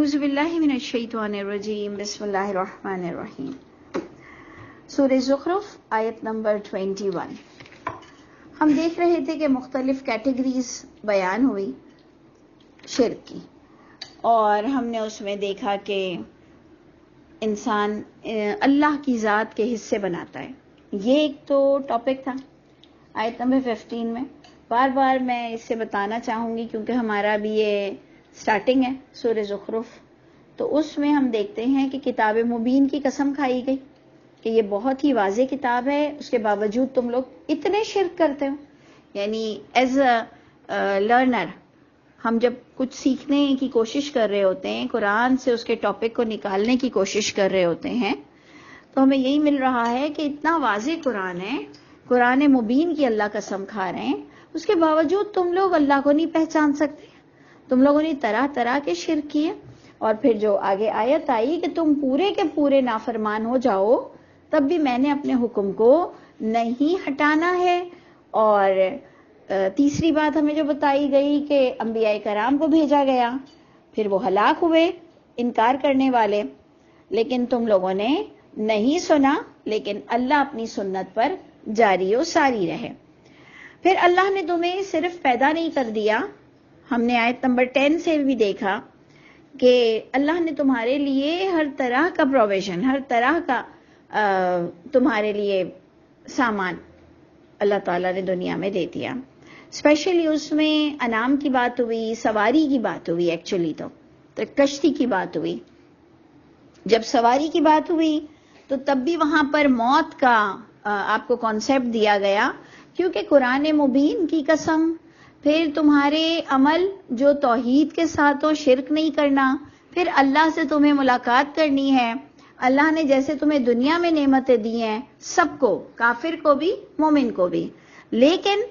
اعوذ باللہ من الشیطان الرجیم بسم اللہ الرحمن الرحیم. سورہ زخرف آیت نمبر 21. ہم دیکھ رہے تھے کہ مختلف کیٹیگریز بیان ہوئی شرک کی، اور ہم نے اس میں دیکھا کہ انسان اللہ کی ذات کے حصے بناتا ہے. یہ ایک تو ٹاپک تھا آیت نمبر 15 میں. بار بار میں اس سے بتانا چاہوں گی کیونکہ ہمارا بھی یہ سٹارٹنگ ہے سورہ زخرف. تو اس میں ہم دیکھتے ہیں کہ کتاب مبین کی قسم کھائی گئی کہ یہ بہت ہی واضح کتاب ہے، اس کے باوجود تم لوگ اتنے شرک کرتے ہو. یعنی ایز اے لرنر ہم جب کچھ سیکھنے کی کوشش کر رہے ہوتے ہیں، قرآن سے اس کے ٹاپک کو نکالنے کی کوشش کر رہے ہوتے ہیں، تو ہمیں یہی مل رہا ہے کہ اتنا واضح قرآن ہے، قرآن مبین کی اللہ قسم کھا رہے ہیں، اس کے باوجود تم لوگ اللہ کو نہیں پہچان سکتے. تم لوگوں نے طرح طرح کے شرک کیے. اور پھر جو آگے آیت آئی کہ تم پورے کے پورے نافرمان ہو جاؤ تب بھی میں نے اپنے حکم کو نہیں ہٹانا ہے. اور تیسری بات ہمیں جو بتائی گئی کہ انبیاء کرام کو بھیجا گیا، پھر وہ ہلاک ہوئے انکار کرنے والے، لیکن تم لوگوں نے نہیں سنا، لیکن اللہ اپنی سنت پر جاری و ساری رہے. پھر اللہ نے تمہیں صرف پیدا نہیں کر دیا، ہم نے آیت نمبر 10 سے بھی دیکھا کہ اللہ نے تمہارے لیے ہر طرح کا پروویژن، ہر طرح کا تمہارے لیے سامان اللہ تعالیٰ نے دنیا میں دے دیا. اسپیشلی اس میں انعام کی بات ہوئی، سواری کی بات ہوئی، ایکچولی تو کشتی کی بات ہوئی. جب سواری کی بات ہوئی تو تب بھی وہاں پر موت کا آپ کو کانسیپٹ دیا گیا، کیونکہ قرآن مبین کی قسم، پھر تمہارے عمل جو توحید کے ساتھ ہو، شرک نہیں کرنا، پھر اللہ سے تمہیں ملاقات کرنی ہے. اللہ نے جیسے تمہیں دنیا میں نعمتیں دی ہیں سب کو، کافر کو بھی مومن کو بھی، لیکن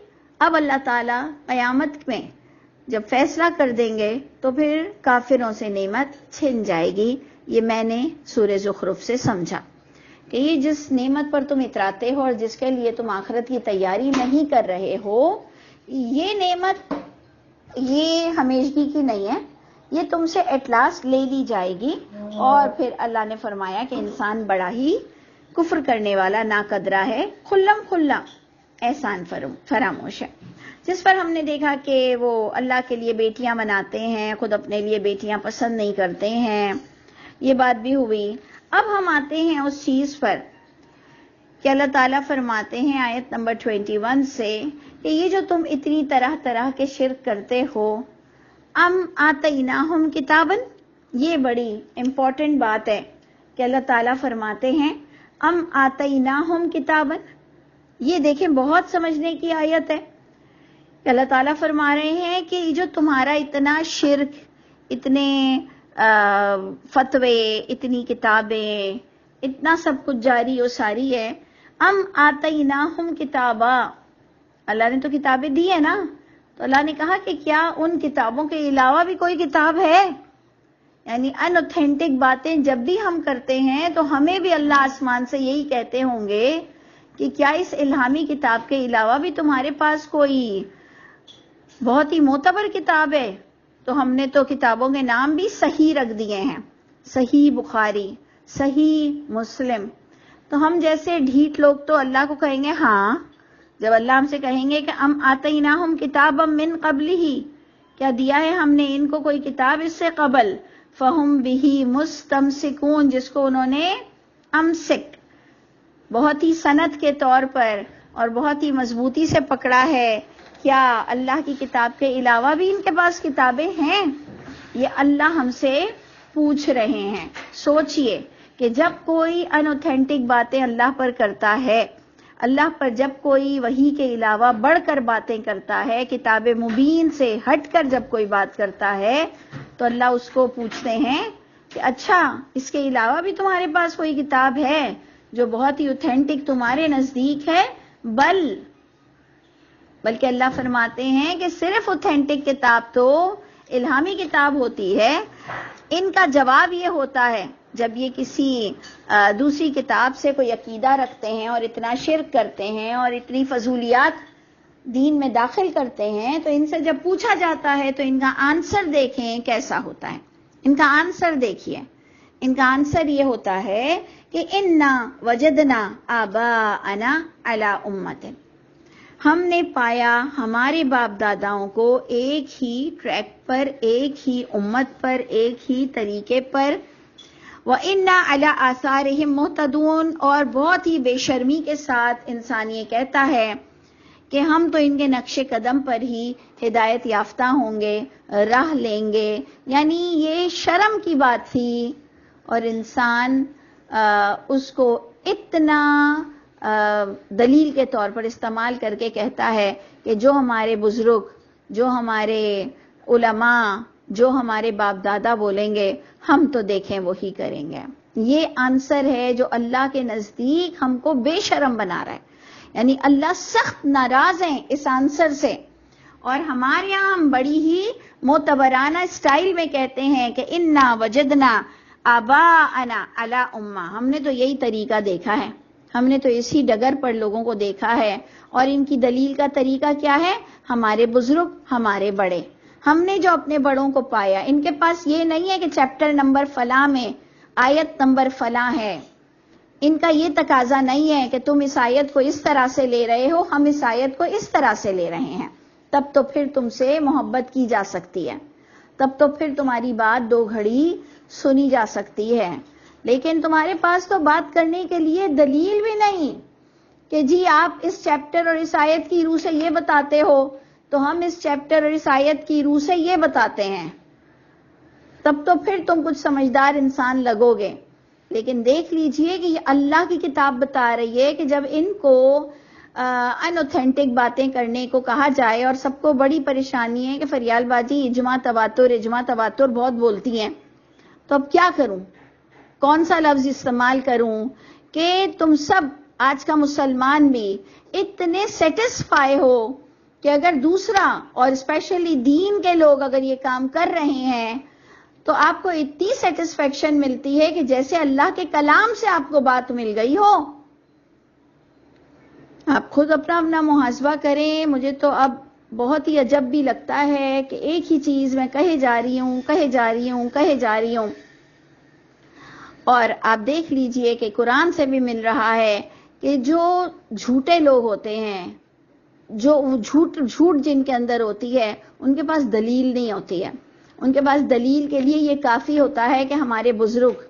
اب اللہ تعالیٰ قیامت میں جب فیصلہ کر دیں گے تو پھر کافروں سے نعمت چھن جائے گی. یہ میں نے سورہ زخرف سے سمجھا کہ یہ جس نعمت پر تم اتراتے ہو اور جس کے لیے تم آخرت کی تیاری نہیں کر رہے ہو، یہ نعمت یہ ہمیشگی کی نہیں ہے، یہ تم سے ایٹ لاسٹ لے لی جائے گی. اور پھر اللہ نے فرمایا کہ انسان بڑا ہی کفر کرنے والا ناقدرہ ہے، خلم کھلا احسان فراموش ہے. جس پر ہم نے دیکھا کہ وہ اللہ کے لیے بیٹیاں بناتے ہیں، خود اپنے لیے بیٹیاں پسند نہیں کرتے ہیں، یہ بات بھی ہوئی. اب ہم آتے ہیں اس چیز پر کہ اللہ تعالیٰ فرماتے ہیں آیت نمبر 21 سے کہ یہ جو تم اتنی طرح طرح کے شرک کرتے ہو، ام آتیناہم کتابن، یہ بڑی امپورٹنٹ بات ہے کہ اللہ تعالیٰ فرماتے ہیں ام آتیناہم کتابن. یہ دیکھیں بہت سمجھنے کی آیت ہے کہ اللہ تعالیٰ فرما رہے ہیں کہ جو تمہارا اتنا شرک، اتنے فتوے، اتنی کتابیں، اتنا سب کچھ جاری و ساری ہے. ام آتیناہم کتابا، اللہ نے تو کتابیں دی ہیں نا، تو اللہ نے کہا کہ کیا ان کتابوں کے علاوہ بھی کوئی کتاب ہے؟ یعنی ان اوتھینٹک باتیں جب بھی ہم کرتے ہیں تو ہمیں بھی اللہ آسمان سے یہی کہتے ہوں گے کہ کیا اس الہامی کتاب کے علاوہ بھی تمہارے پاس کوئی بہت ہی معتبر کتاب ہے؟ تو ہم نے تو کتابوں کے نام بھی صحیح رکھ دیے ہیں، صحیح بخاری، صحیح مسلم. تو ہم جیسے ڈھیٹ لوگ تو اللہ کو کہیں گے ہاں، جب اللہ ہم سے کہیں گے کہ ام آتیناہم کتابا من قبلہ، کیا دیا ہے ہم نے ان کو کوئی کتاب اس سے قبل، فہم بہ مستمسکون، جس کو انہوں نے امسک بہت ہی سند کے طور پر اور بہت ہی مضبوطی سے پکڑا ہے. کیا اللہ کی کتاب کے علاوہ بھی ان کے پاس کتابیں ہیں؟ یہ اللہ ہم سے پوچھ رہے ہیں. سوچئے کہ جب کوئی ان اوتھینٹک باتیں اللہ پر کرتا ہے، اللہ پر جب کوئی وحی کے علاوہ بڑھ کر باتیں کرتا ہے، کتاب مبین سے ہٹ کر جب کوئی بات کرتا ہے، تو اللہ اس کو پوچھتے ہیں کہ اچھا اس کے علاوہ بھی تمہارے پاس کوئی کتاب ہے جو بہت ہی اوتھینٹک تمہارے نزدیک ہے؟ بلکہ اللہ فرماتے ہیں کہ صرف اوتھینٹک کتاب تو الہامی کتاب ہوتی ہے. ان کا جواب یہ ہوتا ہے جب یہ کسی دوسری کتاب سے کوئی عقیدہ رکھتے ہیں اور اتنا شرک کرتے ہیں اور اتنی فضولیات دین میں داخل کرتے ہیں، تو ان سے جب پوچھا جاتا ہے تو ان کا آنسر دیکھیں کیسا ہوتا ہے. ان کا آنسر دیکھیے، ان کا آنسر یہ ہوتا ہے کہ انا وجدنا آباءنا علی امت، ہم نے پایا ہمارے باپ داداؤں کو ایک ہی ٹریک پر، ایک ہی امت پر، ایک ہی طریقے پر، وَإِنَّا عَلَىٰ آثَارِهِمْ مُهْتَدُونَ، اور بہت ہی بے شرمی کے ساتھ انسان یہ کہتا ہے کہ ہم تو ان کے نقش قدم پر ہی ہدایت یافتہ ہوں گے، راہ لیں گے. یعنی یہ شرم کی بات تھی، اور انسان اس کو اتنا دلیل کے طور پر استعمال کر کے کہتا ہے کہ جو ہمارے بزرگ، جو ہمارے علماء، جو ہمارے باپ دادا بولیں گے ہم تو دیکھیں وہی کریں گے. یہ آنسر ہے جو اللہ کے نزدیک ہم کو بے شرم بنا رہا ہے. یعنی اللہ سخت ناراض ہیں اس آنسر سے، اور ہمارے یہاں ہم بڑی ہی معتبرانہ اسٹائل میں کہتے ہیں کہ انا وجدنا آباءنا علی امہ، ہم نے تو یہی طریقہ دیکھا ہے، ہم نے تو اسی ڈگر پر لوگوں کو دیکھا ہے. اور ان کی دلیل کا طریقہ کیا ہے؟ ہمارے بزرگ، ہمارے بڑے، ہم نے جو اپنے بڑوں کو پایا. ان کے پاس یہ نہیں ہے کہ چیپٹر نمبر فلاں میں آیت نمبر فلاں ہے، ان کا یہ تقاضا نہیں ہے کہ تم اس آیت کو اس طرح سے لے رہے ہو، ہم اس آیت کو اس طرح سے لے رہے ہیں. تب تو پھر تم سے محبت کی جا سکتی ہے، تب تو پھر تمہاری بات دو گھڑی سنی جا سکتی ہے. لیکن تمہارے پاس تو بات کرنے کے لیے دلیل بھی نہیں کہ جی آپ اس چیپٹر اور اس آیت کی روح سے یہ بتاتے ہو تو ہم اس چیپٹر اور اس آیت کی روح سے یہ بتاتے ہیں. تب تو پھر تم کچھ سمجھدار انسان لگو گے. لیکن دیکھ لیجئے کہ یہ اللہ کی کتاب بتا رہی ہے کہ جب ان کو انوتھینٹک باتیں کرنے کو کہا جائے، اور سب کو بڑی پریشانی ہے کہ فریال باجی اجماع تواتر بہت بولتی ہیں، تو اب کیا کروں، کون سا لفظ استعمال کروں کہ تم سب آج کا مسلمان بھی اتنے سیٹسفائی ہو کہ اگر دوسرا اور اسپیشلی دین کے لوگ اگر یہ کام کر رہے ہیں تو آپ کو اتنی سیٹسفیکشن ملتی ہے کہ جیسے اللہ کے کلام سے آپ کو بات مل گئی ہو. آپ خود اپنا محاسبہ کریں. مجھے تو اب بہت ہی عجب بھی لگتا ہے کہ ایک ہی چیز میں کہے جا رہی ہوں. اور آپ دیکھ لیجئے کہ قرآن سے بھی مل رہا ہے کہ جو جھوٹے لوگ ہوتے ہیں، جو جھوٹ جن کے اندر ہوتی ہے، ان کے پاس دلیل نہیں ہوتی ہے. ان کے پاس دلیل کے لیے یہ کافی ہوتا ہے کہ ہمارے بزرگ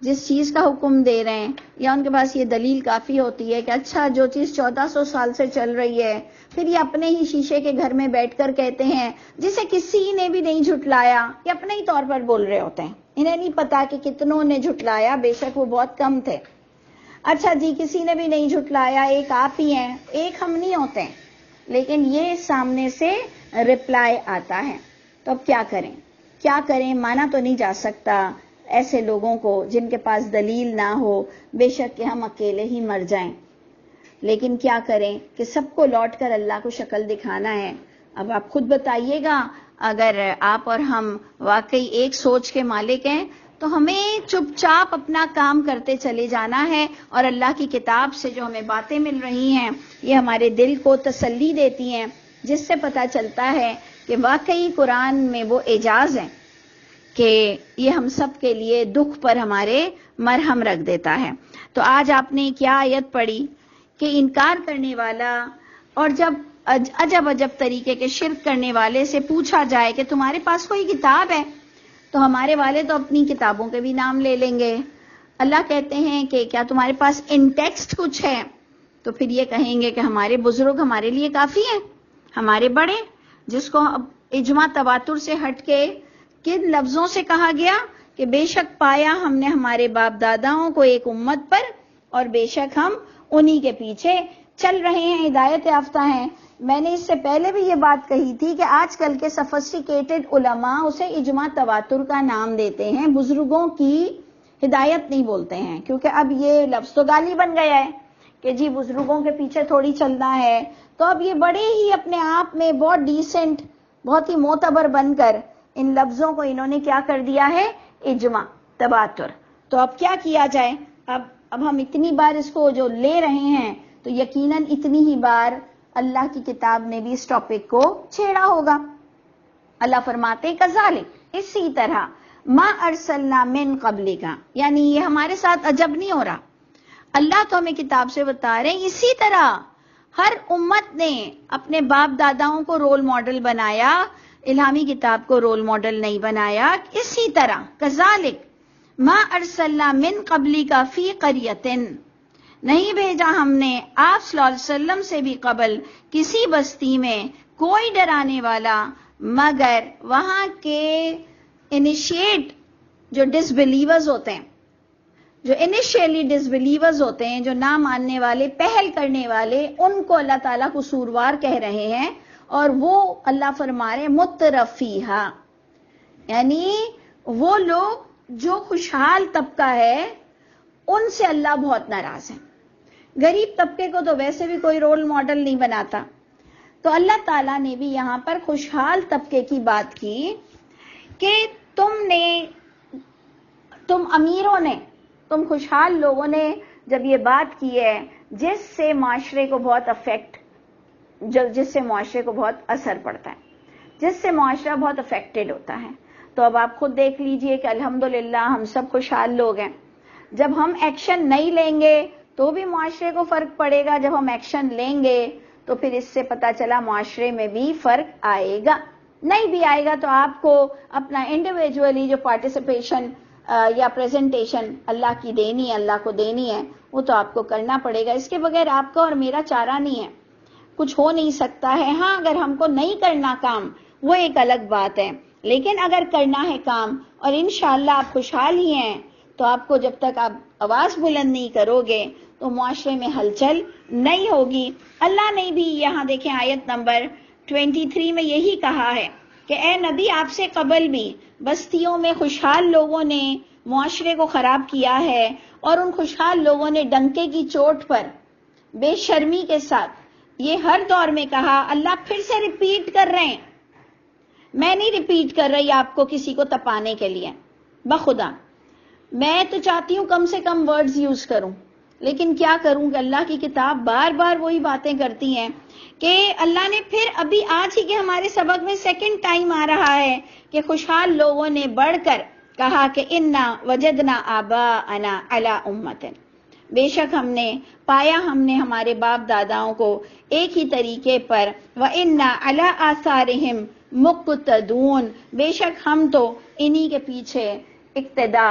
جس چیز کا حکم دے رہے ہیں، یا ان کے پاس یہ دلیل کافی ہوتی ہے کہ اچھا جو چیز 1400 سال سے چل رہی ہے، پھر یہ اپنے ہی شیشے کے گھر میں بیٹھ کر کہتے ہیں، جسے کسی نے بھی نہیں جھٹلایا. یہ اپنے ہی طور پر بول رہے ہوتے ہیں، انہیں نہیں پتا کہ کتنوں نے جھٹلایا، بے شک وہ بہت کم تھے. اچھا جی کسی نے بھی نہیں جھٹلایا، ایک آپ ہی ہیں، ایک ہم نہیں ہوتے. لیکن یہ سامنے سے رپلائی آتا ہے. تو اب کیا کریں؟ مانا تو نہیں جا سکتا ایسے لوگوں کو جن کے پاس دلیل نہ ہو، بے شک کہ ہم اکیلے ہی مر جائیں. لیکن کیا کریں کہ سب کو لوٹ کر اللہ کو شکل دکھانا ہے. اب آپ خود بتائیے گا، اگر آپ اور ہم واقعی ایک سوچ کے مالک ہیں تو ہمیں چپ چاپ اپنا کام کرتے چلے جانا ہے، اور اللہ کی کتاب سے جو ہمیں باتیں مل رہی ہیں یہ ہمارے دل کو تسلی دیتی ہیں، جس سے پتہ چلتا ہے کہ واقعی قرآن میں وہ اعجاز ہے کہ یہ ہم سب کے لیے دکھ پر ہمارے مرہم رکھ دیتا ہے. تو آج آپ نے کیا آیت پڑھی کہ انکار کرنے والا اور جب عجب طریقے کے شرک کرنے والے سے پوچھا جائے کہ تمہارے پاس کوئی کتاب ہے، تو ہمارے والے تو اپنی کتابوں کے بھی نام لے لیں گے. اللہ کہتے ہیں کہ کیا تمہارے پاس ان ٹیکسٹ کچھ ہے، تو پھر یہ کہیں گے کہ ہمارے بزرگ ہمارے لیے کافی ہیں، ہمارے بڑے، جس کو اجماع تواتر سے ہٹ کے کن لفظوں سے کہا گیا کہ بے شک پایا ہم نے ہمارے باپ داداؤں کو ایک امت پر، اور بے شک ہم انہی کے پیچھے چل رہے ہیں، ہدایت یافتہ ہیں. میں نے اس سے پہلے بھی یہ بات کہی تھی کہ آج کل کے سفسٹیکیٹڈ علماء اسے اجماع تواتر کا نام دیتے ہیں، بزرگوں کی ہدایت نہیں بولتے ہیں، کیونکہ اب یہ لفظ تو گالی بن گیا ہے کہ جی بزرگوں کے پیچھے تھوڑی چلنا ہے. تو اب یہ بڑے ہی اپنے آپ میں بہت ڈیسنٹ، بہت ہی معتبر بن کر ان لفظوں کو انہوں نے کیا کر دیا ہے، اجماع تواتر. تو اب کیا کیا جائے؟ اب ہم اتنی بار اس کو جو لے رہے ہیں تو یقیناً اتنی ہی بار اللہ کی کتاب نے بھی اس ٹاپک کو چھیڑا ہوگا. اللہ فرماتے کذالک، اسی طرح ما ارسلنا من قبلک، یعنی یہ ہمارے ساتھ عجب نہیں ہو رہا، اللہ تو ہمیں کتاب سے بتا رہے ہیں اسی طرح ہر امت نے اپنے باپ داداؤں کو رول ماڈل بنایا، الہامی کتاب کو رول ماڈل نہیں بنایا، اسی طرح کذالک ما ارسلنا من قبلک فی قریۃ، نہیں بھیجا ہم نے آپ صلی اللہ علیہ وسلم سے بھی قبل کسی بستی میں کوئی ڈرانے والا مگر وہاں کے انیشیٹ جو ڈس بلیورز ہوتے ہیں، جو انیشیلی ڈس بلیورز ہوتے ہیں، جو نہ ماننے والے، پہل کرنے والے، ان کو اللہ تعالیٰ قصوروار کہہ رہے ہیں، اور وہ اللہ فرما رہے مترفیہا، یعنی وہ لوگ جو خوشحال طبقہ ہے ان سے اللہ بہت ناراض ہے۔ غریب طبقے کو تو ویسے بھی کوئی رول ماڈل نہیں بناتا، تو اللہ تعالیٰ نے بھی یہاں پر خوشحال طبقے کی بات کی کہ تم امیروں نے، تم خوشحال لوگوں نے جب یہ بات کی ہے جس سے معاشرے کو بہت جس سے معاشرے کو بہت اثر پڑتا ہے، جس سے معاشرہ بہت افیکٹڈ ہوتا ہے، تو اب آپ خود دیکھ لیجئے کہ الحمدللہ ہم سب خوشحال لوگ ہیں۔ جب ہم ایکشن نہیں لیں گے تو بھی معاشرے کو فرق پڑے گا، جب ہم ایکشن لیں گے تو پھر اس سے پتہ چلا معاشرے میں بھی فرق آئے گا، نہیں بھی آئے گا تو آپ کو اپنا انڈیویجولی جو پارٹیسپیشن یا پریزنٹیشن اللہ کی دینی ہے، اللہ کو دینی ہے، وہ تو آپ کو کرنا پڑے گا، اس کے بغیر آپ کا اور میرا چارہ نہیں ہے، کچھ ہو نہیں سکتا ہے۔ ہاں اگر ہم کو نہیں کرنا کام وہ ایک الگ بات ہے، لیکن اگر کرنا ہے کام اور انشاءاللہ آپ خوشحال ہی ہیں تو آپ کو جب تک آپ آواز بلند نہیں کرو گے تو معاشرے میں ہلچل نہیں ہوگی۔ اللہ نے بھی یہاں دیکھیں آیت نمبر 23 میں یہی کہا ہے کہ اے نبی آپ سے قبل بھی بستیوں میں خوشحال لوگوں نے معاشرے کو خراب کیا ہے، اور ان خوشحال لوگوں نے ڈنکے کی چوٹ پر بے شرمی کے ساتھ یہ ہر دور میں کہا۔ اللہ پھر سے ریپیٹ کر رہے ہیں، میں نہیں ریپیٹ کر رہی آپ کو کسی کو تپانے کے لیے، بخدا میں تو چاہتی ہوں کم سے کم ورڈز یوز کروں، لیکن کیا کروں کہ اللہ کی کتاب بار بار وہی باتیں کرتی ہیں کہ اللہ نے پھر ابھی آج ہی کے ہمارے سبق میں سیکنڈ ٹائم آ رہا ہے کہ خوشحال لوگوں نے بڑھ کر کہا کہ انا وجدنا آباءنا علی امۃ، بے شک ہم نے پایا ہمارے باپ داداؤں کو ایک ہی طریقے پر، وَإِنَّا عَلَىٰ آثَارِهِمْ مُقْتَدُونَ، بے شک ہم تو انہی کے پیچھے اقتدا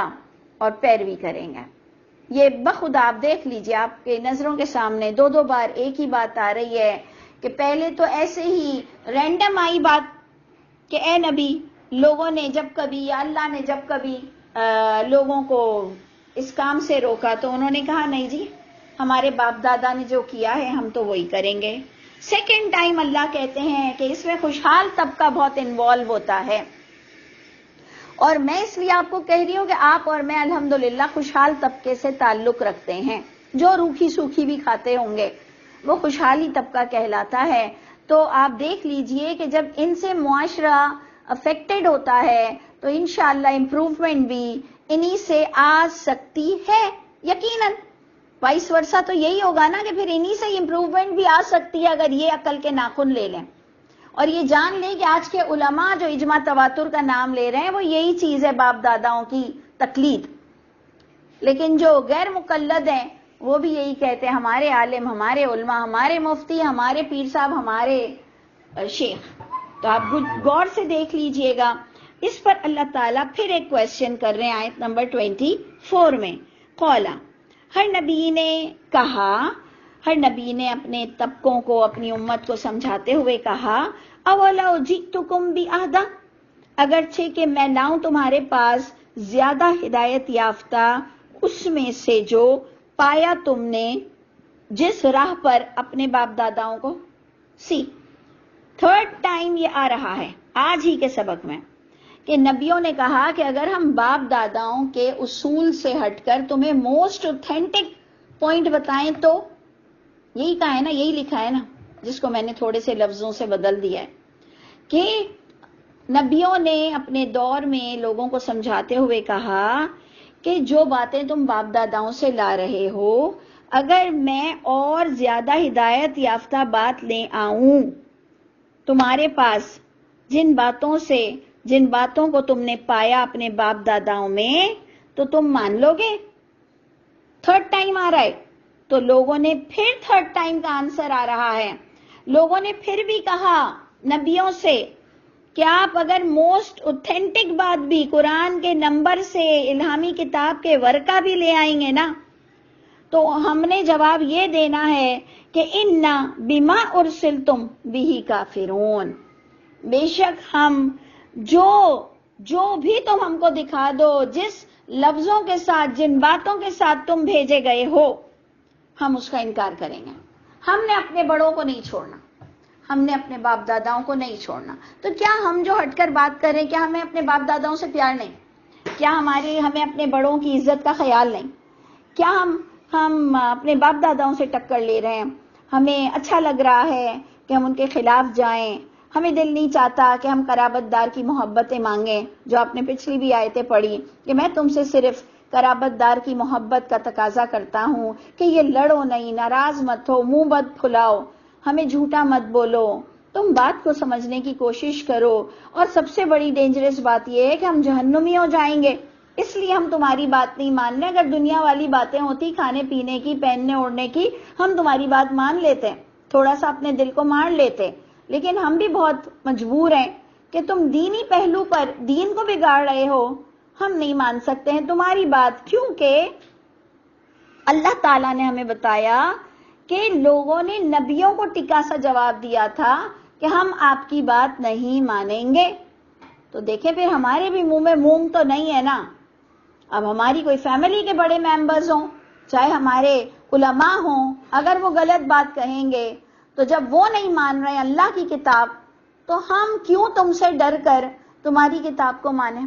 اور پیروی کریں گے۔ یہ بخدا آپ دیکھ لیجئے، آپ کے نظروں کے سامنے دو بار ایک ہی بات آ رہی ہے کہ پہلے تو ایسے ہی رینڈم آئی بات کہ اے نبی لوگوں نے جب کبھی یا اللہ نے جب کبھی لوگوں کو اس کام سے روکا تو انہوں نے کہا نہیں جی ہمارے باپ دادا نے جو کیا ہے ہم تو وہی کریں گے۔ سیکنڈ ٹائم اللہ کہتے ہیں کہ اس میں خوشحال طبقہ بہت انوالو ہوتا ہے، اور میں اس لیے آپ کو کہہ رہی ہوں کہ آپ اور میں الحمدللہ خوشحال طبقے سے تعلق رکھتے ہیں، جو روکھی سوکھی بھی کھاتے ہوں گے وہ خوشحالی طبقہ کہلاتا ہے۔ تو آپ دیکھ لیجئے کہ جب ان سے معاشرہ افیکٹڈ ہوتا ہے تو انشاءاللہ امپروومنٹ بھی انہی سے آ سکتی ہے، یقیناً وائس ورثہ تو یہی ہوگا نا کہ پھر انہی سے امپروومنٹ بھی آ سکتی ہے اگر یہ عقل کے ناخن لے لیں اور یہ جان لیں کہ آج کے علماء جو اجماع تواتر کا نام لے رہے ہیں وہ یہی چیز ہے، باپ داداؤں کی تقلید، لیکن جو غیر مقلد ہیں وہ بھی یہی کہتے ہیں ہمارے عالم، ہمارے علماء، ہمارے مفتی، ہمارے پیر صاحب، ہمارے شیخ۔ تو آپ غور سے دیکھ لیجئے گا، اس پر اللہ تعالیٰ پھر ایک کویسچن کر رہے ہیں آیت نمبر 24 میں، قولا، ہر نبی نے کہا، ہر نبی نے اپنے طبقوں کو، اپنی امت کو سمجھاتے ہوئے کہا، اولا جئتکم بِأَهْدَىٰ، اگرچہ کہ میں لاؤں تمہارے پاس زیادہ ہدایت یافتہ اس میں سے جو پایا تم نے جس راہ پر اپنے باپ داداؤں کو۔ تھرڈ ٹائم یہ آ رہا ہے آج ہی کے سبق میں کہ نبیوں نے کہا کہ اگر ہم باپ داداؤں کے اصول سے ہٹ کر تمہیں موسٹ اوتھینٹک پوائنٹ بتائیں تو یہی کہا ہے نا، یہی لکھا ہے نا، جس کو میں نے تھوڑے سے لفظوں سے بدل دیا ہے کہ نبیوں نے اپنے دور میں لوگوں کو سمجھاتے ہوئے کہا کہ جو باتیں تم باپ داداؤں سے لا رہے ہو، اگر میں اور زیادہ ہدایت یافتہ بات لے آؤں تمہارے پاس، جن باتوں سے جن باتوں کو تم نے پایا اپنے باپ داداؤں میں تو تم مان لو گے؟ تھرڈ ٹائم آ رہا ہے تو لوگوں نے پھر تھرڈ ٹائم کا آنسر آ رہا ہے. لوگوں نے پھر بھی کہا نبیوں سے کہ آپ اگر موسٹ اوتھینٹک بات بھی قرآن کے نمبر سے الہامی کتاب کے ورقہ بھی لے آئیں گے نا تو ہم نے جواب یہ دینا ہے کہ انا بما ارسلتم بہ کافرون. بے شک ہم جو بھی تم ہم کو دکھا دو، جس لفظوں کے ساتھ، جن باتوں کے ساتھ تم بھیجے گئے ہو، ہم اس کا انکار کریں گے. ہم نے اپنے بڑوں کو نہیں چھوڑنا، ہم نے اپنے باپ داداؤں کو نہیں چھوڑنا. تو کیا ہم جو ہٹ کر بات کریں، کیا ہمیں اپنے باپ داداؤں سے پیار نہیں؟ کیا ہمیں اپنے بڑوں کی عزت کا خیال نہیں؟ کیا ہم اپنے باپ داداؤں سے ٹکر لے رہے ہیں؟ ہمیں اچھا لگ رہا ہے کہ ہم ان کے خلاف جائیں، ہمیں دل نہیں چاہتا کہ ہم قرابت دار کی محبتیں مانگیں، جو آپ نے پچھلی بھی آیتیں پڑھی کہ میں تم سے صرف قرابت دار کی محبت کا تقاضا کرتا ہوں کہ یہ لڑو نہیں، ناراض مت ہو، منہ مت پھلاؤ، ہمیں جھوٹا مت بولو، تم بات کو سمجھنے کی کوشش کرو. اور سب سے بڑی ڈینجرس بات یہ ہے کہ ہم جہنمی ہو جائیں گے، اس لیے ہم تمہاری بات نہیں مان رہے. اگر دنیا والی باتیں ہوتی، کھانے پینے کی، پہننے اوڑھنے کی، ہم تمہاری بات مان لیتے، تھوڑا سا اپنے دل کو مار لیتے. لیکن ہم بھی بہت مجبور ہیں کہ تم دینی پہلو پر دین کو بگاڑ رہے ہو، ہم نہیں مان سکتے ہیں تمہاری بات. کیونکہ اللہ تعالیٰ نے ہمیں بتایا کہ لوگوں نے نبیوں کو ٹکا سا جواب دیا تھا کہ ہم آپ کی بات نہیں مانیں گے. تو دیکھیں پھر ہمارے بھی منہ میں مونگ تو نہیں ہے نا. اب ہماری کوئی فیملی کے بڑے ممبرز ہوں، چاہے ہمارے علماء ہوں، اگر وہ غلط بات کہیں گے تو جب وہ نہیں مان رہے اللہ کی کتاب تو ہم کیوں تم سے ڈر کر تمہاری کتاب کو مانیں؟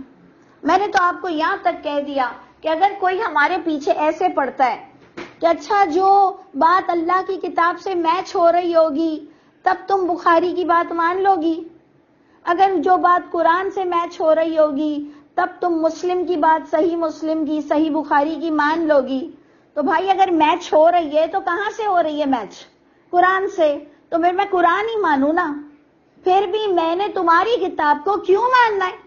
میں نے تو آپ کو یہاں تک کہہ دیا کہ اگر کوئی ہمارے پیچھے ایسے پڑتا ہے کہ اچھا جو بات اللہ کی کتاب سے میچ ہو رہی ہوگی تب تم بخاری کی بات مان لو گی، اگر جو بات قرآن سے میچ ہو رہی ہوگی تب تم مسلم کی بات، صحیح مسلم کی، صحیح بخاری کی مان لو گی. تو بھائی اگر میچ ہو رہی ہے تو کہاں سے ہو رہی ہے میچ؟ قرآن سے. تو پھر میں قرآن ہی مانوں نا. پھر بھی میں نے تمہاری کتاب کو کیوں ماننا ہے؟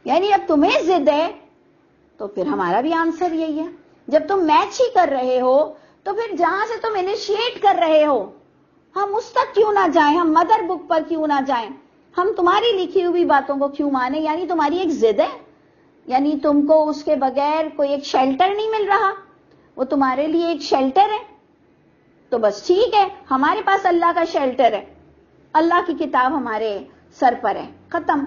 یعنی اب تمہیں ضد ہے تو پھر ہمارا بھی آنسر یہی ہے. جب تم میچ ہی کر رہے ہو تو پھر جہاں سے تم انیشیٹ کر رہے ہو ہم اس تک کیوں نہ جائیں، ہم مدر بک پر کیوں نہ جائیں، ہم تمہاری لکھی ہوئی باتوں کو کیوں مانیں؟ یعنی تمہاری ایک ضد ہے، یعنی تم کو اس کے بغیر کوئی ایک شیلٹر نہیں مل رہا، وہ تمہارے لیے ایک شیلٹر ہے. تو بس ٹھیک ہے، ہمارے پاس اللہ کا شیلٹر ہے، اللہ کی کتاب ہمارے سر پر ہے، ختم.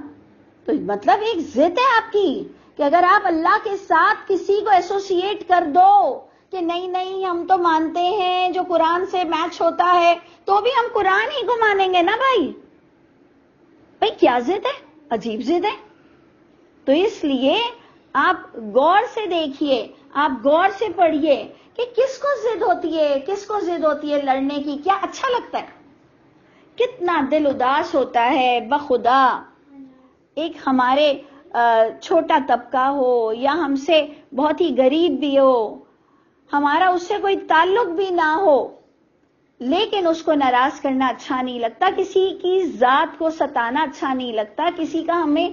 تو مطلب ایک ضد ہے آپ کی کہ اگر آپ اللہ کے ساتھ کسی کو ایسوسیٹ کر دو کہ نہیں ہم تو مانتے ہیں جو قرآن سے میچ ہوتا ہے تو بھی ہم قرآن ہی کو مانیں گے نا. بھائی کیا ضد ہے؟ عجیب ضد ہے. تو اس لیے آپ غور سے دیکھیے، آپ غور سے پڑھیے کہ کس کو ضد ہوتی ہے، کس کو ضد ہوتی ہے لڑنے کی، کیا اچھا لگتا ہے، کتنا دل اداس ہوتا ہے. بخدا ایک ہمارے چھوٹا طبقہ ہو یا ہم سے بہت ہی غریب بھی ہو، ہمارا اس سے کوئی تعلق بھی نہ ہو، لیکن اس کو ناراض کرنا اچھا نہیں لگتا، کسی کی ذات کو ستانا اچھا نہیں لگتا، کسی کا ہمیں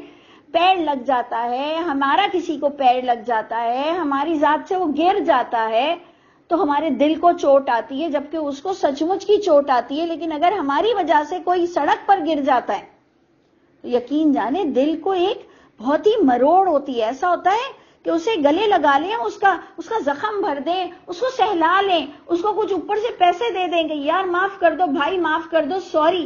پیر لگ جاتا ہے، ہمارا کسی کو پیر لگ جاتا ہے، ہماری ذات سے وہ گر جاتا ہے تو ہمارے دل کو چوٹ آتی ہے، جبکہ اس کو سچ مچ کی چوٹ آتی ہے. لیکن اگر ہماری وجہ سے کوئی سڑک پر گر جاتا ہے تو یقین جانے دل کو ایک بہت ہی مروڑ ہوتی ہے، ایسا ہوتا ہے کہ اسے گلے لگا لیں، اس کا زخم بھر دیں، اس کو سہلا لیں، اس کو کچھ اوپر سے پیسے دے دیں گے، یار معاف کر دو بھائی، معاف کر دو، سوری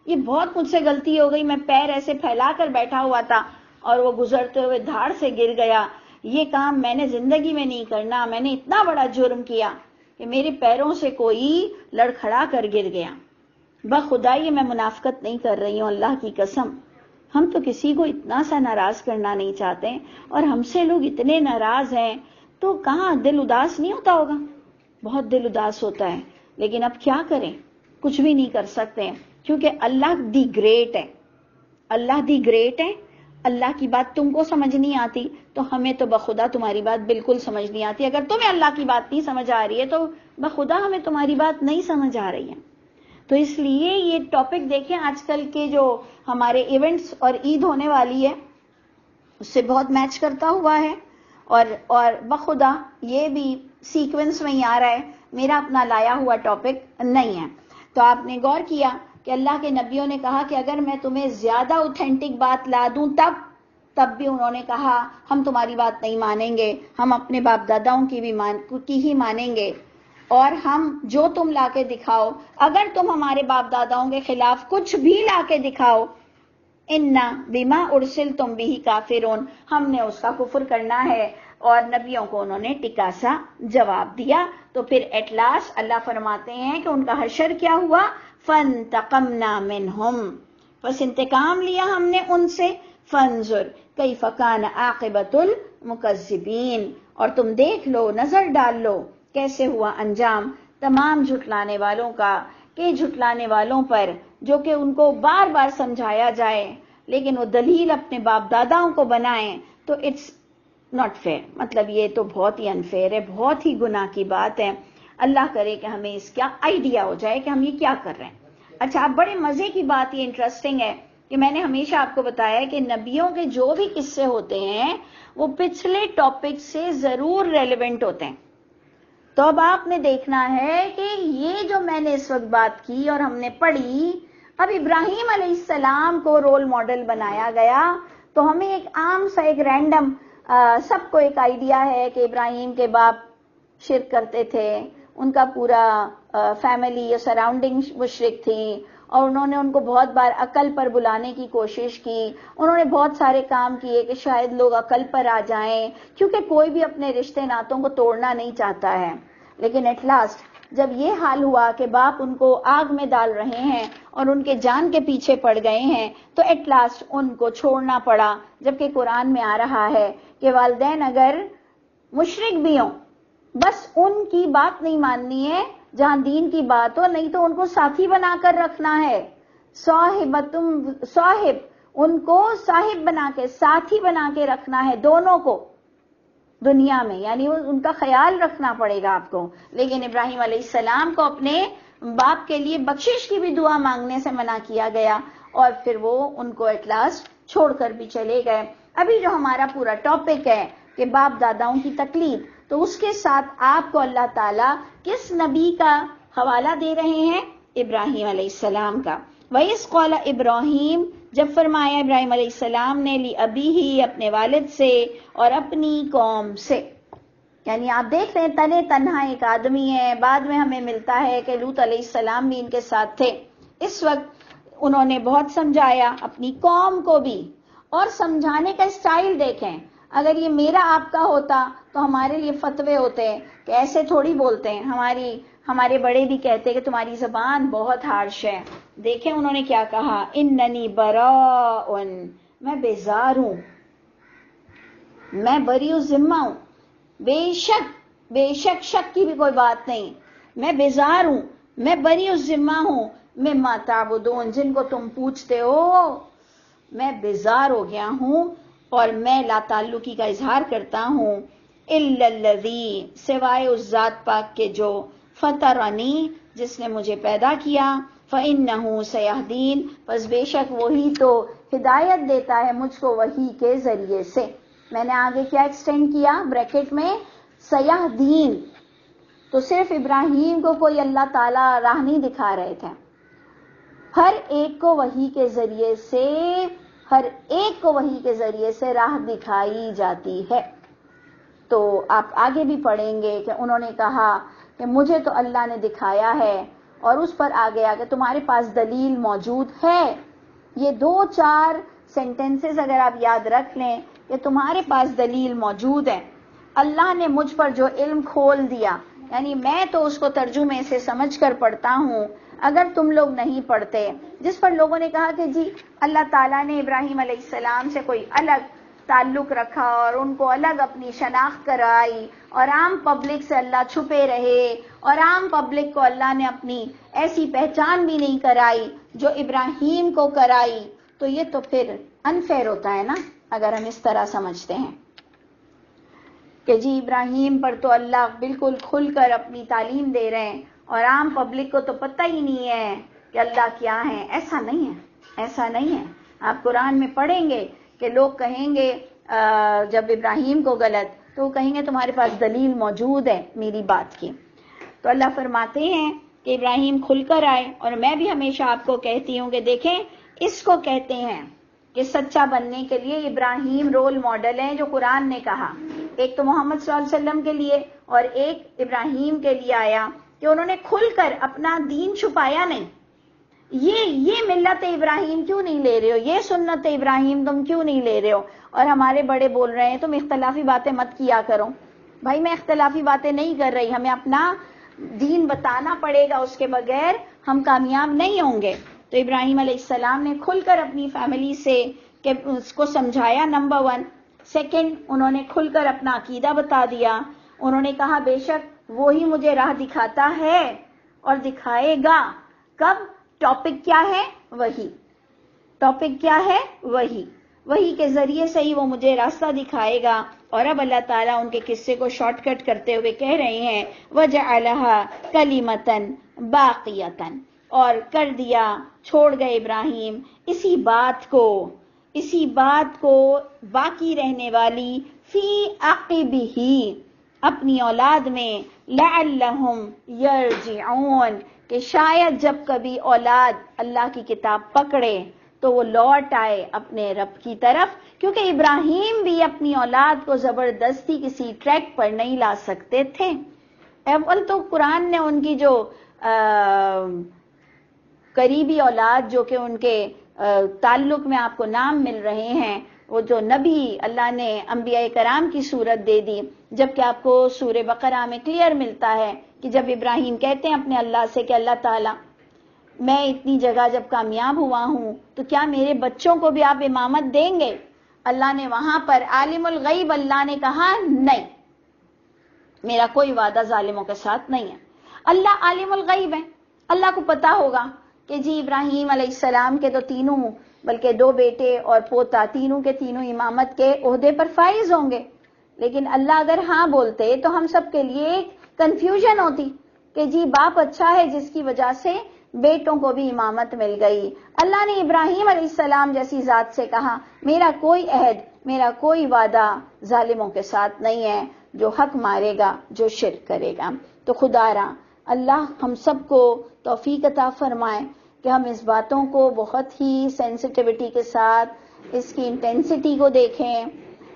یہ بہت مجھ سے غلطی ہو گئی، میں پیر ایسے پھیلا کر بیٹھا ہوا تھا اور وہ گزرتے ہوئے دھاڑ سے گر گیا، یہ کام میں نے زندگی میں نہیں کرنا، میں نے اتنا بڑا جرم کیا کہ میرے پیروں سے کوئی لڑکھڑا کر گر گیا. بخدا یہ میں منافقت نہیں کر رہی ہوں، اللہ کی قسم، ہم تو کسی کو اتنا سا ناراض کرنا نہیں چاہتے، اور ہم سے لوگ اتنے ناراض ہیں تو کہاں دل اداس نہیں ہوتا ہوگا؟ بہت دل اداس ہوتا ہے. لیکن اب کیا کریں، کچھ بھی نہیں کر سکتے کیونکہ اللہ دی گریٹ ہے، اللہ دی گریٹ ہے. اللہ کی بات تم کو سمجھ نہیں آتی تو ہمیں تو بخدا تمہاری بات بالکل سمجھ نہیں آتی. اگر تمہیں اللہ کی بات نہیں سمجھ آ رہی ہے تو بخدا ہمیں تمہاری بات نہیں سمجھ آ رہی ہے. تو اس لیے یہ ٹاپک دیکھیں آج کل کے جو ہمارے ایونٹس اور عید ہونے والی ہے اس سے بہت میچ کرتا ہوا ہے، اور بخدا یہ بھی سیکوینس میں ہی آ رہا ہے، میرا اپنا لایا ہوا ٹاپک نہیں ہے۔ تو آپ نے غور کیا کہ اللہ کے نبیوں نے کہا کہ اگر میں تمہیں زیادہ اوتھینٹک بات لا دوں تب بھی انہوں نے کہا ہم تمہاری بات نہیں مانیں گے، ہم اپنے باپ داداؤں کی ہی مانیں گے، اور ہم جو تم لا کے دکھاؤ، اگر تم ہمارے باپ داداؤں کے خلاف کچھ بھی لا کے دکھاؤ، انا بما ارسلتم بہ کافرون، ہم نے اس کا کفر کرنا ہے۔ اور نبیوں کو انہوں نے ٹکا سا جواب دیا۔ تو پھر ایٹ لاسٹ اللہ فرماتے ہیں کہ ان کا حشر کیا ہوا، فانتقمنا منہم، بس انتقام لیا ہم نے ان سے، فانظر کیف کان عاقبۃ المکذبین، اور تم دیکھ لو، نظر ڈال لو کیسے ہوا انجام تمام جھٹلانے والوں کا، کہ جھٹلانے والوں پر جو کہ ان کو بار بار سمجھایا جائے لیکن وہ دلیل اپنے باپ داداؤں کو بنائیں، تو اٹس ناٹ فیئر، مطلب یہ تو بہت ہی انفیئر ہے، بہت ہی گناہ کی بات ہے۔ اللہ کرے کہ ہمیں اس کا آئیڈیا ہو جائے کہ ہم یہ کیا کر رہے ہیں۔ اچھا، اب بڑے مزے کی بات یہ انٹرسٹنگ ہے کہ میں نے ہمیشہ آپ کو بتایا کہ نبیوں کے جو بھی قصے ہوتے ہیں وہ پچھلے ٹاپک سے ضرور ریلیونٹ ہوتے ہیں۔ تو اب آپ نے دیکھنا ہے کہ یہ جو میں نے اس وقت بات کی اور ہم نے پڑھی، اب ابراہیم علیہ السلام کو رول ماڈل بنایا گیا، تو ہمیں ایک عام سا ایک رینڈم سب کو ایک آئیڈیا ہے کہ ابراہیم کے باپ شرک کرتے تھے، ان کا پورا فیملی یا سراؤنڈنگ مشرک تھی، اور انہوں نے ان کو بہت بار عقل پر بلانے کی کوشش کی، انہوں نے بہت سارے کام کیے کہ شاید لوگ عقل پر آ جائیں، کیونکہ کوئی بھی اپنے رشتے ناتوں کو توڑنا نہیں چاہتا ہے۔ لیکن ایٹ لاسٹ جب یہ حال ہوا کہ باپ ان کو آگ میں ڈال رہے ہیں اور ان کے جان کے پیچھے پڑ گئے ہیں، تو ایٹ لاسٹ ان کو چھوڑنا پڑا، جبکہ قرآن میں آ رہا ہے کہ والدین اگر مشرک بھی ہوں بس ان کی بات نہیں ماننی ہے جہاں دین کی بات ہو، نہیں تو ان کو ساتھی بنا کر رکھنا ہے، صاحب، ان کو صاحب بنا کے، ساتھی بنا کے رکھنا ہے دونوں کو دنیا میں، یعنی ان کا خیال رکھنا پڑے گا آپ کو۔ لیکن ابراہیم علیہ السلام کو اپنے باپ کے لیے بخشش کی بھی دعا مانگنے سے منع کیا گیا، اور پھر وہ ان کو ایٹ لاسٹ چھوڑ کر بھی چلے گئے۔ ابھی جو ہمارا پورا ٹاپک ہے کہ باپ داداؤں کی تقلید، تو اس کے ساتھ آپ کو اللہ تعالیٰ کس نبی کا حوالہ دے رہے ہیں؟ ابراہیم علیہ السلام کا۔ وَإِذْ قَالَ ابراہیم، جب فرمایا ابراہیم علیہ السلام نے، لِأَبِيهِ، اپنے والد سے اور اپنی قوم سے، یعنی آپ دیکھ رہے ہیں تنے تنہا ایک آدمی ہے، بعد میں ہمیں ملتا ہے کہ لوط علیہ السلام بھی ان کے ساتھ تھے۔ اس وقت انہوں نے بہت سمجھایا اپنی قوم کو بھی، اور سمجھانے کا اسٹائل دیکھیں، اگر یہ میرا آپ کا ہوتا تو ہمارے لیے فتوے ہوتے کہ ایسے تھوڑی بولتے ہیں، ہمارے بڑے بھی کہتے کہ تمہاری زبان بہت ہارش ہے۔ دیکھیں انہوں نے کیا کہا، اننی براء، میں بیزار ہوں، میں بری ذمہ ہوں، بے شک شک کی بھی کوئی بات نہیں، میں بیزار ہوں، میں بری ذمہ ہوں، مما تعبدون، جن کو تم پوچھتے ہو، میں بیزار ہو گیا ہوں اور میں لا تعلقی کا اظہار کرتا ہوں، الا الذی، سوائے اس ذات پاک کے جو فطرنی، جس نے مجھے پیدا کیا، فإنہ سیہدین، پس بے شک وہی تو ہدایت دیتا ہے مجھ کو وحی کے ذریعے سے۔ میں نے آگے کیا ایکسٹینڈ کیا بریکٹ میں، سیہدین، تو صرف ابراہیم کو کوئی اللہ تعالیٰ راہ نہیں دکھا رہے تھے، ہر ایک کو وحی کے ذریعے سے، ہر ایک کو وحی کے ذریعے سے راہ دکھائی جاتی ہے۔ تو آپ آگے بھی پڑھیں گے کہ انہوں نے کہا کہ مجھے تو اللہ نے دکھایا ہے، اور اس پر آگے کہ تمہارے پاس دلیل موجود ہے۔ یہ 2-4 سینٹنسز اگر آپ یاد رکھ لیں کہ تمہارے پاس دلیل موجود ہے، اللہ نے مجھ پر جو علم کھول دیا، یعنی میں تو اس کو ترجمے سے سمجھ کر پڑھتا ہوں، اگر تم لوگ نہیں پڑھتے، جس پر لوگوں نے کہا کہ جی اللہ تعالیٰ نے ابراہیم علیہ السلام سے کوئی الگ تعلق رکھا اور ان کو الگ اپنی شناخت کرائی، اور عام پبلک سے اللہ چھپے رہے، اور عام پبلک کو اللہ نے اپنی ایسی پہچان بھی نہیں کرائی جو ابراہیم کو کرائی، تو یہ تو پھر انفیئر ہوتا ہے نا، اگر ہم اس طرح سمجھتے ہیں کہ جی ابراہیم پر تو اللہ بالکل کھل کر اپنی تعلیم دے رہے ہیں اور عام پبلک کو تو پتہ ہی نہیں ہے کہ اللہ کیا ہے. ایسا نہیں ہے, ایسا نہیں ہے. آپ قرآن میں پڑھیں گے کہ لوگ کہیں گے جب ابراہیم کو غلط, تو وہ کہیں گے تمہارے پاس دلیل موجود ہے میری بات کی. تو اللہ فرماتے ہیں کہ ابراہیم کھل کر آئے. اور میں بھی ہمیشہ آپ کو کہتی ہوں کہ دیکھیں, اس کو کہتے ہیں کہ سچا بننے کے لیے ابراہیم رول ماڈل ہیں جو قرآن نے کہا. ایک تو محمد صلی اللہ علیہ وسلم کے لیے اور ایک ابراہیم کے لیے آیا کہ انہوں نے کھل کر اپنا دین چھپایا نہیں. یہ ملت ابراہیم کیوں نہیں لے رہے ہو, یہ سنت ابراہیم تم کیوں نہیں لے رہے ہو. اور ہمارے بڑے بول رہے ہیں تم اختلافی باتیں مت کیا کرو. بھائی میں اختلافی باتیں نہیں کر رہی, ہمیں اپنا دین بتانا پڑے گا, اس کے بغیر ہم کامیاب نہیں ہوں گے. تو ابراہیم علیہ السلام نے کھل کر اپنی فیملی سے کہ اس کو سمجھایا, نمبر 1. سیکنڈ, انہوں نے کھل کر اپنا عقیدہ بتا دیا. انہوں نے کہا بے شک وہی مجھے راہ دکھاتا ہے اور دکھائے گا. کب؟ ٹاپک کیا ہے؟ وہی. ٹاپک کیا ہے؟ وہی. وہی کے ذریعے سے ہی وہ مجھے راستہ دکھائے گا. اور اب اللہ تعالیٰ ان کے قصے کو شارٹ کٹ کرتے ہوئے کہہ رہے ہیں وَجَعَلَهَا كَلِمَةً بَاقِيَةً, اور کر دیا, چھوڑ گئے ابراہیم اسی بات کو باقی رہنے والی فی عقبہ, اپنی اولاد میں, لعلہم یرجعون, کہ شاید جب کبھی اولاد اللہ کی کتاب پکڑے تو وہ لوٹ آئے اپنے رب کی طرف. کیونکہ ابراہیم بھی اپنی اولاد کو زبردستی کسی ٹریک پر نہیں لا سکتے تھے. اول تو قرآن نے ان کی جو قریبی اولاد جو کہ ان کے تعلق میں آپ کو نام مل رہے ہیں, وہ جو نبی اللہ نے انبیاء کرام کی صورت دے دی, جبکہ آپ کو سورہ بقرہ میں کلیئر ملتا ہے کہ جب ابراہیم کہتے ہیں اپنے اللہ سے کہ اللہ تعالیٰ میں اتنی جگہ جب کامیاب ہوا ہوں تو کیا میرے بچوں کو بھی آپ امامت دیں گے؟ اللہ نے وہاں پر عالم الغیب, اللہ نے کہا نہیں, میرا کوئی وعدہ ظالموں کے ساتھ نہیں ہے. اللہ عالم الغیب ہے, اللہ کو پتا ہوگا کہ جی ابراہیم علیہ السلام کے تو تینوں, بلکہ 2 بیٹے اور پوتا, تینوں کے تینوں امامت کے عہدے پر فائز ہوں گے. لیکن اللہ اگر ہاں بولتے تو ہم سب کے لیے ایک کنفیوژن ہوتی کہ جی باپ اچھا ہے جس کی وجہ سے بیٹوں کو بھی امامت مل گئی. اللہ نے ابراہیم علیہ السلام جیسی ذات سے کہا میرا کوئی عہد, میرا کوئی وعدہ ظالموں کے ساتھ نہیں ہے, جو حق مارے گا, جو شرک کرے گا. تو خدا را اللہ ہم سب کو توفیق عطا فرمائے کہ ہم اس باتوں کو بہت ہی سینسٹیوٹی کے ساتھ اس کی انٹینسٹی کو دیکھیں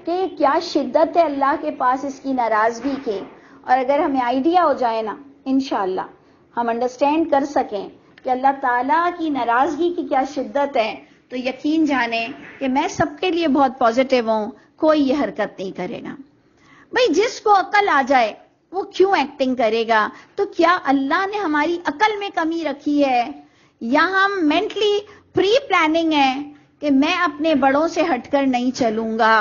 کہ کیا شدت ہے اللہ کے پاس اس کی ناراضگی کی. اور اگر ہمیں آئیڈیا ہو جائے نا, انشاءاللہ ہم انڈرسٹینڈ کر سکیں کہ اللہ تعالیٰ کی ناراضگی کی کیا شدت ہے, تو یقین جانیں کہ میں سب کے لیے بہت پازیٹیو ہوں, کوئی یہ حرکت نہیں کرے گا. بھئی جس کو عقل آ جائے وہ کیوں ایکٹنگ کرے گا؟ تو کیا اللہ نے ہماری عقل میں کمی رکھی ہے یا ہم مینٹلی پری پلاننگ ہے کہ میں اپنے بڑوں سے ہٹ کر نہیں چلوں گا؟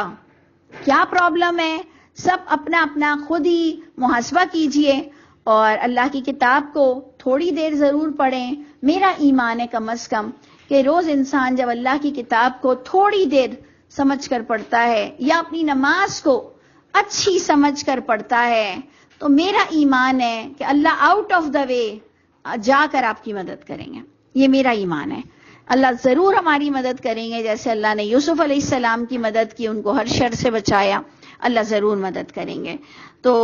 کیا پرابلم ہے؟ سب اپنا اپنا خود ہی محاسبہ کیجئے اور اللہ کی کتاب کو تھوڑی دیر ضرور پڑھیں. میرا ایمان ہے کم از کم کہ روز انسان جب اللہ کی کتاب کو تھوڑی دیر سمجھ کر پڑھتا ہے یا اپنی نماز کو اچھی سمجھ کر پڑھتا ہے, تو میرا ایمان ہے کہ اللہ آؤٹ آف دا وے جا کر آپ کی مدد کریں گے. یہ میرا ایمان ہے. اللہ ضرور ہماری مدد کریں گے, جیسے اللہ نے یوسف علیہ السلام کی مدد کی, ان کو ہر شر سے بچایا, اللہ ضرور مدد کریں گے. تو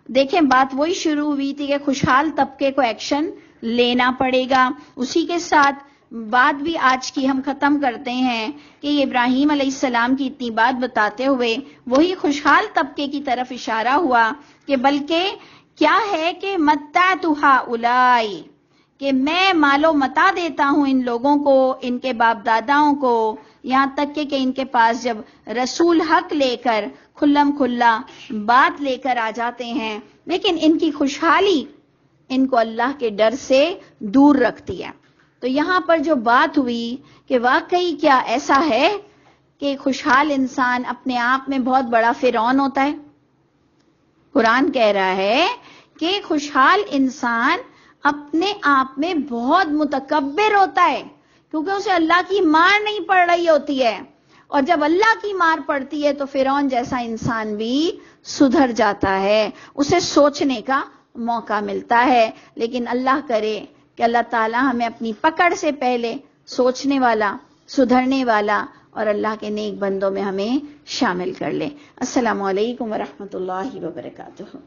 دیکھیں بات وہی شروع ہوئی تھی کہ خوشحال طبقے کو ایکشن لینا پڑے گا. اسی کے ساتھ بات بھی آج کی ہم ختم کرتے ہیں کہ ابراہیم علیہ السلام کی اتنی بات بتاتے ہوئے وہی خوشحال طبقے کی طرف اشارہ ہوا کہ بلکہ کیا ہے کہ متعت ہؤلاء, کہ میں مال و متاع دیتا ہوں ان لوگوں کو, ان کے باپ داداؤں کو, یہاں تک کہ ان کے پاس جب رسول حق لے کر کھلم کھلا بات لے کر آ جاتے ہیں, لیکن ان کی خوشحالی ان کو اللہ کے ڈر سے دور رکھتی ہے. تو یہاں پر جو بات ہوئی کہ واقعی کیا ایسا ہے کہ خوشحال انسان اپنے آپ میں بہت بڑا فرعون ہوتا ہے؟ قرآن کہہ رہا ہے کہ خوشحال انسان اپنے آپ میں بہت متکبر ہوتا ہے, کیونکہ اسے اللہ کی مار نہیں پڑ رہی ہوتی ہے, اور جب اللہ کی مار پڑتی ہے تو فرعون جیسا انسان بھی سدھر جاتا ہے, اسے سوچنے کا موقع ملتا ہے. لیکن اللہ کرے کہ اللہ تعالیٰ ہمیں اپنی پکڑ سے پہلے سوچنے والا، سدھرنے والا اور اللہ کے نیک بندوں میں ہمیں شامل کر لے۔ السلام علیکم ورحمۃ اللہ وبرکاتہ۔